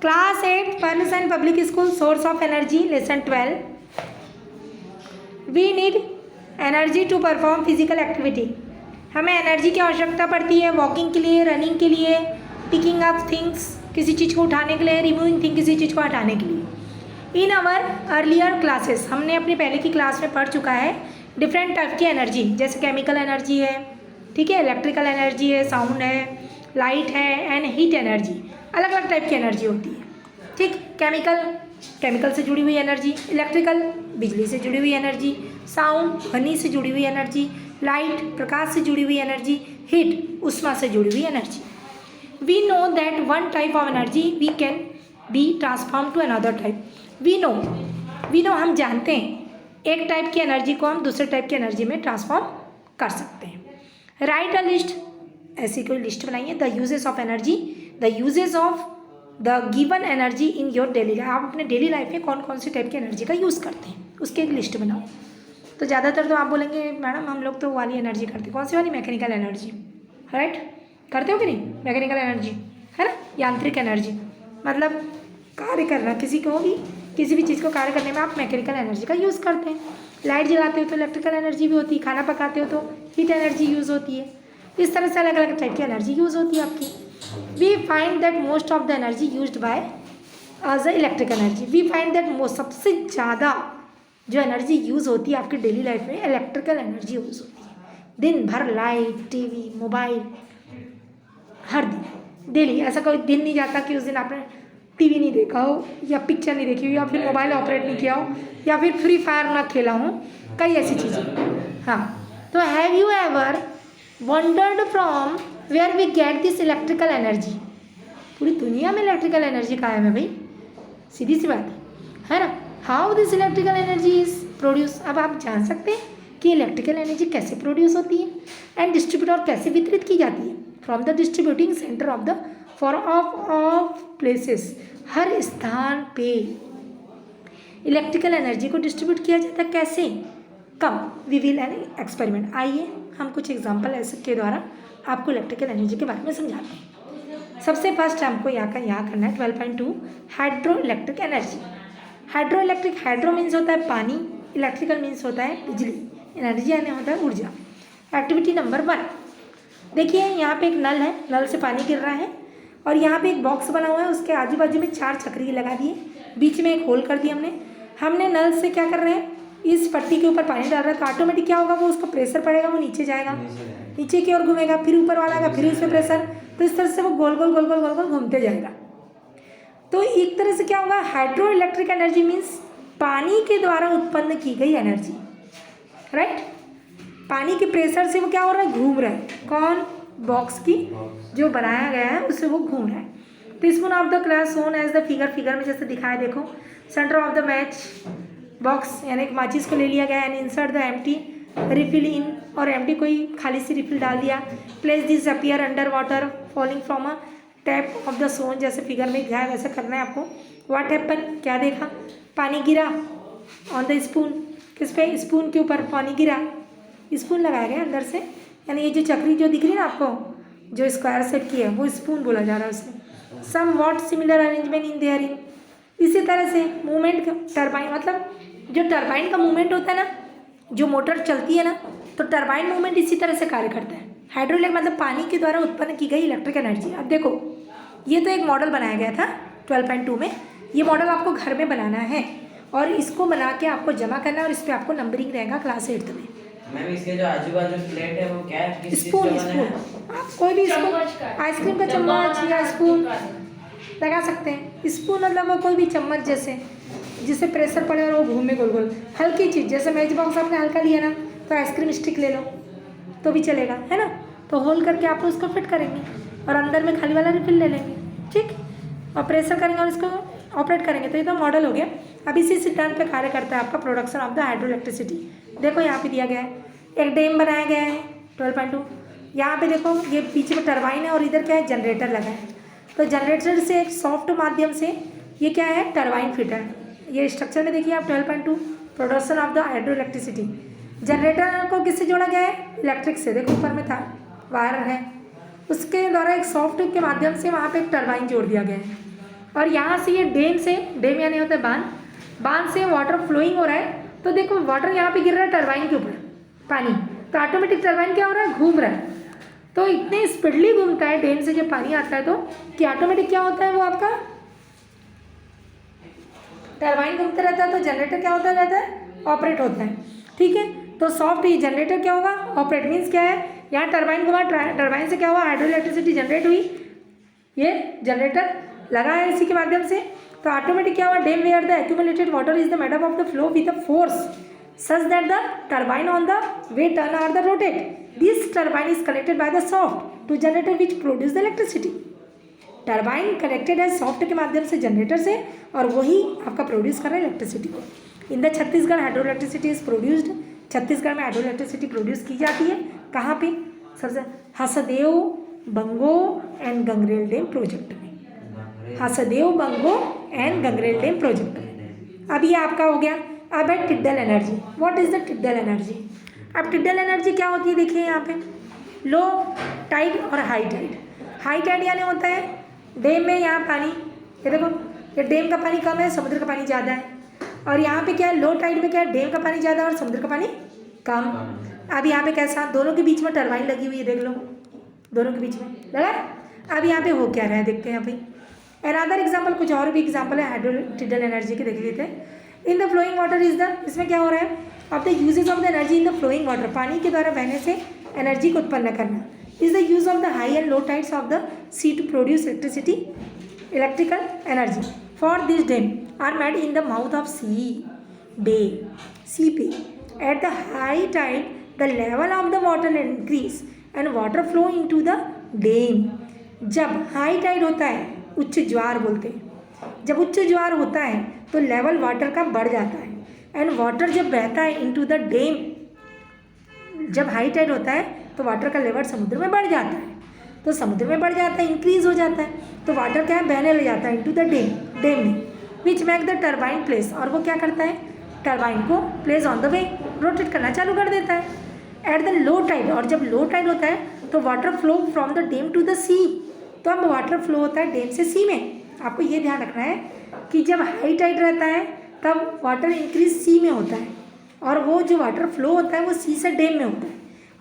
Class 8 furnace and public school source of energy lesson 12. We need energy to perform physical activity. हमें energy की आवश्यकता पड़ती है walking के लिए, रनिंग के लिए, पिकिंग अप थिंग्स किसी चीज़ को उठाने के लिए, रिमूविंग थिंग किसी चीज़ को हटाने के लिए. इन आवर अर्लियर क्लासेस हमने अपनी पहले की क्लास में पढ़ चुका है डिफरेंट टाइप की एनर्जी, जैसे केमिकल एनर्जी है, ठीक है, इलेक्ट्रिकल एनर्जी है, साउंड है, लाइट है एंड हीट एनर्जी. अलग अलग टाइप की एनर्जी होती है. ठीक, केमिकल से जुड़ी हुई एनर्जी, इलेक्ट्रिकल बिजली से जुड़ी हुई एनर्जी, साउंड ध्वनि से जुड़ी हुई एनर्जी, लाइट प्रकाश से जुड़ी हुई एनर्जी, हीट उष्मा से जुड़ी हुई energy. We know that one type of energy we can be transform to another type. We know हम जानते हैं एक टाइप की एनर्जी को हम दूसरे टाइप की एनर्जी में ट्रांसफॉर्म कर सकते हैं. राइट अ लिस्ट, ऐसी कोई लिस्ट बनाइए. The uses of energy, the uses of the given energy in your daily life. आप अपने डेली लाइफ में कौन कौन सी टाइप की एनर्जी का यूज़ करते हैं उसकी एक लिस्ट बनाओ. तो ज़्यादातर तो आप बोलेंगे मैडम हम लोग तो वाली एनर्जी करते हैं. कौन सी वाली? Mechanical energy, right? करते हो कि नहीं? मैकेनिकल एनर्जी है ना, यांत्रिक एनर्जी, मतलब कार्य करना, किसी भी चीज़ को कार्य करने में आप मैकेनिकल एनर्जी का यूज़ करते हैं. लाइट जलाते हो तो इलेक्ट्रिकल एनर्जी भी होती है, खाना पकाते हो तो हीट एनर्जी यूज़ होती है. इस तरह से अलग अलग टाइप की एनर्जी यूज़ होती है आपकी. We find that most of the energy used by as a electrical energy. We find that most, सबसे ज़्यादा जो एनर्जी यूज़ होती है आपकी डेली लाइफ में इलेक्ट्रिकल एनर्जी यूज़ होती है. दिन भर लाइट, टीवी, मोबाइल, हर दिन डेली ऐसा कोई दिन नहीं जाता कि उस दिन आपने टीवी नहीं देखा हो या पिक्चर नहीं देखी हो या फिर मोबाइल ऑपरेट नहीं किया हो या फिर फ्री फायर ना खेला हो, कई ऐसी चीज़ें. हाँ, तो have you ever wondered from where we get this electrical energy. पूरी दुनिया में इलेक्ट्रिकल एनर्जी कायम है भाई, सीधी सी बात है ना. How this electrical energy is produce. अब आप जान सकते हैं कि इलेक्ट्रिकल एनर्जी कैसे प्रोड्यूस होती है एंड डिस्ट्रीब्यूट और कैसे वितरित की जाती है. From the distributing centre of the for of places. हर स्थान पे इलेक्ट्रिकल एनर्जी को डिस्ट्रीब्यूट किया जाता है. कैसे? कब? We will an experiment. आइए हम कुछ एग्जाम्पल ऐसे के द्वारा आपको इलेक्ट्रिकल एनर्जी के बारे में समझाते हैं. सबसे फर्स्ट हमको यहाँ करना है 12.2 hydro electric energy. Hydro electric, hydro means होता है पानी, इलेक्ट्रिकल मीन्स होता है बिजली, एनर्जी यानी होता है ऊर्जा. एक्टिविटी नंबर 1, देखिए यहाँ पे एक नल है, नल से पानी गिर रहा है और यहाँ पे एक बॉक्स बना हुआ है, उसके आजू बाजू में 4 चक्री लगा दिए, बीच में एक होल कर दिया हमने नल से क्या कर रहे हैं, इस पट्टी के ऊपर पानी डाल रहा है तो ऑटोमेटिक क्या होगा, वो उसका प्रेशर पड़ेगा, वो नीचे जाएगा, नीचे की ओर घूमेगा, फिर ऊपर वाला आएगा, फिर उसमें प्रेशर, तो इस तरह से वो गोल गोल गोल गोल गोल गोल घूमते जाएगा. तो एक तरह से क्या होगा, हाइड्रो इलेक्ट्रिक एनर्जी मीन्स पानी के द्वारा उत्पन्न की गई एनर्जी, राइट. पानी के प्रेशर से वो क्या हो रहा है, घूम रहा है. कौन? बॉक्स की जो बनाया गया है उससे वो घूम रहा है. Teaspoon of the class son as the figure में जैसे दिखाया, देखो centre of the match box, यानी एक माचिस को ले लिया गया and insert the empty refill in, और एम्प्टी कोई खाली सी रिफिल डाल दिया. Place this appear under water falling from a tap of the son, जैसे फिगर में दिखाया वैसे करना है आपको. व्हाट हैपन, क्या देखा, पानी गिरा ऑन द स्पून. किस पे? स्पून के ऊपर पानी गिरा, स्पून लगाया गया अंदर से, यानी ये जो चक्री जो दिख रही है ना आपको, जो स्क्वायर सेट की है वो स्पून बोला जा रहा है उसमें. Somewhat similar arrangement in there in. इसी तरह से मूवमेंट टरबाइन, मतलब जो टरबाइन का मूवमेंट होता है ना, जो मोटर चलती है ना, तो टरबाइन मूवमेंट इसी तरह से कार्य करता है. हाइड्रोइलेक्ट्रिक मतलब पानी के द्वारा उत्पन्न की गई इलेक्ट्रिक एनर्जी. अब देखो ये तो एक मॉडल बनाया गया था 12.2 में. ये मॉडल आपको घर में बनाना है और इसको बना के आपको जमा करना है और इस पर आपको नंबरिंग रहेगा क्लास 8 में. मैम इसके जो आजू बाजू प्लेट है वो क्या है, किस चीज़ स्पून, का बना है? आप कोई भी स्पून, आइसक्रीम का चम्मच या स्पून लगा सकते हैं. स्पून मतलब वो कोई भी चम्मच जैसे जिससे प्रेशर पड़े और वो घूमे गोल गोल. हल्की चीज़ जैसे मैच बॉक्स आपने हल्का लिया ना, तो आइसक्रीम स्टिक ले लो तो भी चलेगा, है ना. तो होल करके आप उसको फिट करेंगे और अंदर में खाली वाला रिफिल ले लेंगे, ठीक, और प्रेशर करेंगे और इसको ऑपरेट करेंगे. तो ये तो मॉडल हो गया. अब इसी सिद्धांत पे कार्य करता है आपका production of the hydro electricity. देखो यहाँ पे दिया गया है, एक डैम बनाया गया है 12.2. यहाँ पे देखो ये पीछे में टरबाइन है और इधर क्या है, जनरेटर लगा है. तो जनरेटर से एक सॉफ्ट माध्यम से ये क्या है, टरबाइन फिट है. ये स्ट्रक्चर में देखिए आप 12.2 production of the hydro electricity. Generator को किससे जोड़ा गया है, इलेक्ट्रिक से. देखो ऊपर में था वायर है, उसके द्वारा एक सॉफ्ट के माध्यम से वहाँ पे एक टरबाइन जोड़ दिया गया है. और यहाँ से ये डैम यानी होता है बांध से वाटर फ्लोइंग हो रहा है। तो देखो वाटर यहाँ पे गिर रहा है टरबाइन के ऊपर पानी, तो ऑटोमेटिक टरबाइन क्या हो रहा है, घूम रहा है। तो इतने स्पीडली घूमता है डैम से जब पानी आता है तो कि ऑटोमेटिक क्या होता है, वो आपका टरबाइन घूमता रहता है तो जनरेटर क्या होता रहता है, ऑपरेट होता है। ठीक है, तो सॉफ्ट ही जनरेटर क्या होगा, ऑपरेट मीन्स क्या है, यहाँ टरबाइन घुमा, टरबाइन से क्या हुआ, हाइड्रो इलेक्ट्रिसिटी जनरेट हुई, ये जनरेटर लगा है इसी के माध्यम से। तो ऑटोमेटिक क्या हुआ, dam where the accumulated water is the made up of the flow with the force such that the turbine on the way turn or the rotate. This turbine is connected by the shaft to generator which produce the electricity. Turbine connected है soft के माध्यम से generator से और वही आपका produce कर रहा है इलेक्ट्रिसिटी को। In the Chhattisgarh hydro electricity is produced, Chhattisgarh में हाइड्रो इलेक्ट्रिसिटी प्रोड्यूस की जाती है। कहाँ पे, सबसे Hasdeo Bango and Gangrel dam project में, Hasdeo Bango and Gangrel dam project में। अब ये आपका हो गया। अब है tidal energy. What is the tidal energy? अब टिड्डल एनर्जी क्या होती है, देखिए यहाँ पे लो टाइड और हाई टाइड। हाई टाइड यानी होता है डैम में यहाँ पानी, ये देखो ये डैम का पानी कम है, समुद्र का पानी ज़्यादा है। और यहाँ पे क्या है, लो टाइड में क्या है, डैम का पानी ज़्यादा और समुद्र का पानी कम। अब यहाँ पे कैसा, दोनों के बीच में टरबाइन लगी हुई है, देख लो दोनों के बीच में लगा। अब यहाँ पे हो क्या रहा है, देखते हैं यहाँ पे। अनदर एग्जाम्पल, कुछ और भी एग्जाम्पल है हाइड्रो टिड्डल एनर्जी के, देख लेते हैं। In the flowing water is the, इसमें क्या हो रहा है, of the usages of the energy in the flowing water, पानी के द्वारा बहने से एनर्जी को उत्पन्न करना, is the use of the high and low tides of the sea to produce electricity, electrical energy. For this dam are made in the mouth of sea bay, sea पे। At the high tide the level of the water increase and water flow in to the dam. जब high tide होता है, उच्च ज्वार बोलते हैं, जब उच्च ज्वार होता है तो लेवल वाटर का बढ़ जाता है एंड वाटर जब बहता है इनटू द डैम, जब हाई टाइड होता है तो वाटर का लेवल समुद्र में बढ़ जाता है, तो समुद्र में बढ़ जाता है, इंक्रीज हो जाता है, तो वाटर क्या है, बहने लग जाता है इनटू द डैम में, which make the turbine place, और वो क्या करता है, टरबाइन को place on the way, rotate करना चालू कर देता है। एट द लो टाइड, और जब लो टाइड होता है तो water flow from the dam to the sea, तो अब वाटर फ्लो होता है डैम से सी में। आपको ये ध्यान रखना है कि जब हाई टाइड रहता है तब वाटर इंक्रीज सी में होता है और वो जो वाटर फ्लो होता है वो सी से डैम में होता है,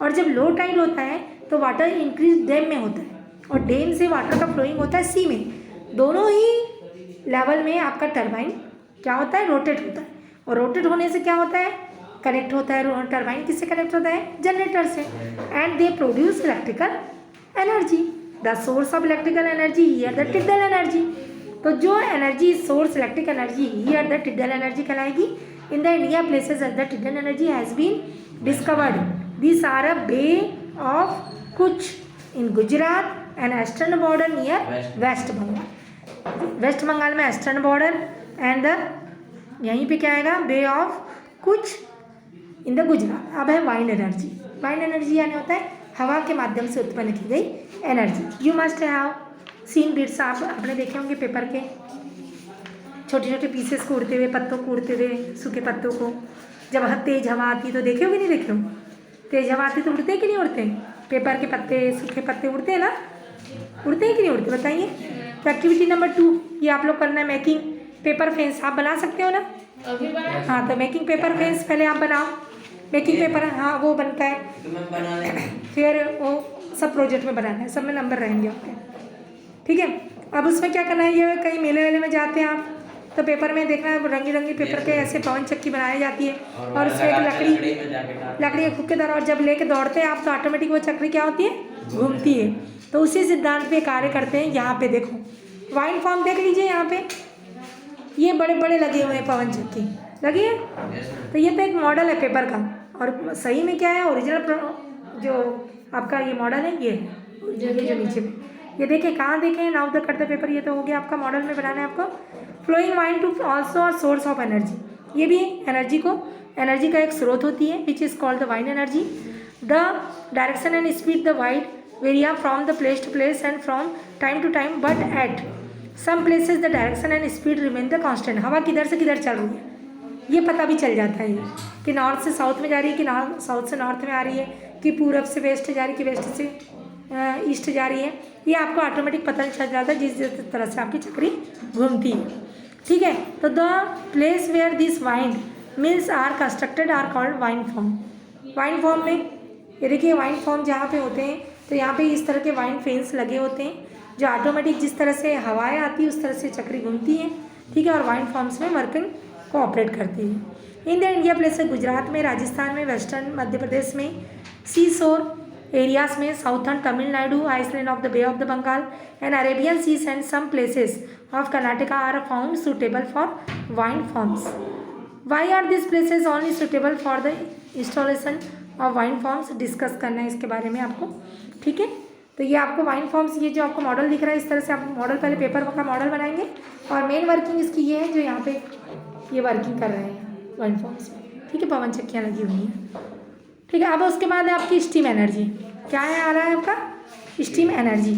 और जब लो टाइड होता है तो वाटर इंक्रीज डैम में होता है और डैम से वाटर का फ्लोइंग होता है सी में। दोनों ही लेवल में आपका टरबाइन क्या होता है, रोटेट होता है, और रोटेट होने से क्या होता है, कनेक्ट होता है, टरबाइन किससे कनेक्ट होता है, जनरेटर से, and they produce electrical energy. The source of electrical energy here the tidal energy. तो जो energy source electric energy here the tidal energy कहलाएगी। In the India places the tidal energy has been discovered. This are a bay of Kutch in Gujarat and eastern border near West Bengal. West Bengal में eastern border and the यहीं पे क्या आएगा, बे of Kutch in the Gujarat. अब है wind energy. Wind energy यानी होता है हवा के माध्यम से उत्पन्न की गई energy. You must have seen bits, आप आपने देखे होंगे पेपर के छोटे छोटे पीसेस को उड़ते हुए, पत्तों को उड़ते हुए, सूखे पत्तों को, जब तेज हवा आती तो देखे हो कि नहीं देखे हो, तेज हवा आती तो उड़ते कि नहीं उड़ते, पेपर के पत्ते सूखे पत्ते उड़ते हैं ना, उड़ते हैं कि नहीं उड़ते, बताइए। तो एक्टिविटी नंबर 2 ये आप लोग करना है, मेकिंग पेपर फेंस। आप बना सकते हो ना, हाँ, तो मेकिंग पेपर फेंस पहले आप बनाओ। मेकिंग पेपर, हाँ वो बनता है, फिर वो सब प्रोजेक्ट में बनाना है, सब में नंबर रहेंगे आपके, ठीक है। अब उसमें क्या करना है, ये कहीं मेले वेले में जाते हैं आप तो पेपर में देखना है रंगी रंगी पेपर के ऐसे पवन चक्की बनाई जाती है और उसमें एक लकड़ी के हुक्केदार, और जब लेके दौड़ते हैं आप तो ऑटोमेटिक वो चक्री क्या होती है, घूमती है। तो उसी सिद्धांत पे कार्य करते हैं। यहाँ पे देखो वाइंड फार्म देख लीजिए, यहाँ पे ये बड़े बड़े लगे हुए हैं पवन चक्की लगी है, तो ये तो एक मॉडल है पेपर का, और सही में क्या है, ओरिजिनल जो आपका ये मॉडल है, ये जो नीचे में ये देखिए, कहाँ देखें, now the cut the paper, ये तो हो गया आपका मॉडल में बनाना है आपको। Flowing wind too also a source of energy, ये भी एनर्जी का एक स्रोत होती है, which is called the wind energy. The direction and speed the wide vary from the place to place and from time to time, but at some places the direction and speed remain the constant. हवा किधर से किधर चल रही है ये पता भी चल जाता है, कि नॉर्थ से साउथ में जा रही है, कि साउथ से नॉर्थ में आ रही है, कि पूरब से वेस्ट जा रही है, कि वेस्ट से ईस्ट जा रही है, ये आपको ऑटोमेटिक पता चल जाता है जिस तरह से आपकी चक्री घूमती है। ठीक है, तो the place where this wind mills are constructed are called wind farm. Wind farm में ये देखिए, वाइन फॉर्म जहाँ पे होते हैं तो यहाँ पे इस तरह के वाइन फेंस लगे होते हैं जो ऑटोमेटिक जिस तरह से हवाएं आती है उस तरह से चक्री घूमती है। ठीक है, और वाइन फॉर्म्स में वर्किंग को ऑपरेट करती है। इंडिया इंडिया प्लेस है गुजरात में, राजस्थान में, वेस्टर्न मध्य प्रदेश में, सी शोर एरियाज में, southern Tamil Nadu, island of the bay of the Bengal and Arabian seas and some places of Karnataka are found suitable for wind farms. Why are this places only suitable for the installation of wind farms, discuss करना है इसके बारे में आपको। ठीक है, तो ये आपको वाइन फॉर्म्स, ये जो आपको मॉडल दिख रहा है इस तरह से आप मॉडल पहले पेपर का मॉडल बनाएंगे और मेन वर्किंग इसकी ये है जो यहाँ पे ये वर्किंग कर रहे हैं वाइन फॉर्म्स में। ठीक है, पवन चक्कियाँ लगी हुई हैं। ठीक है, अब उसके बाद है आपकी स्टीम एनर्जी। क्या है आ रहा है आपका स्टीम एनर्जी।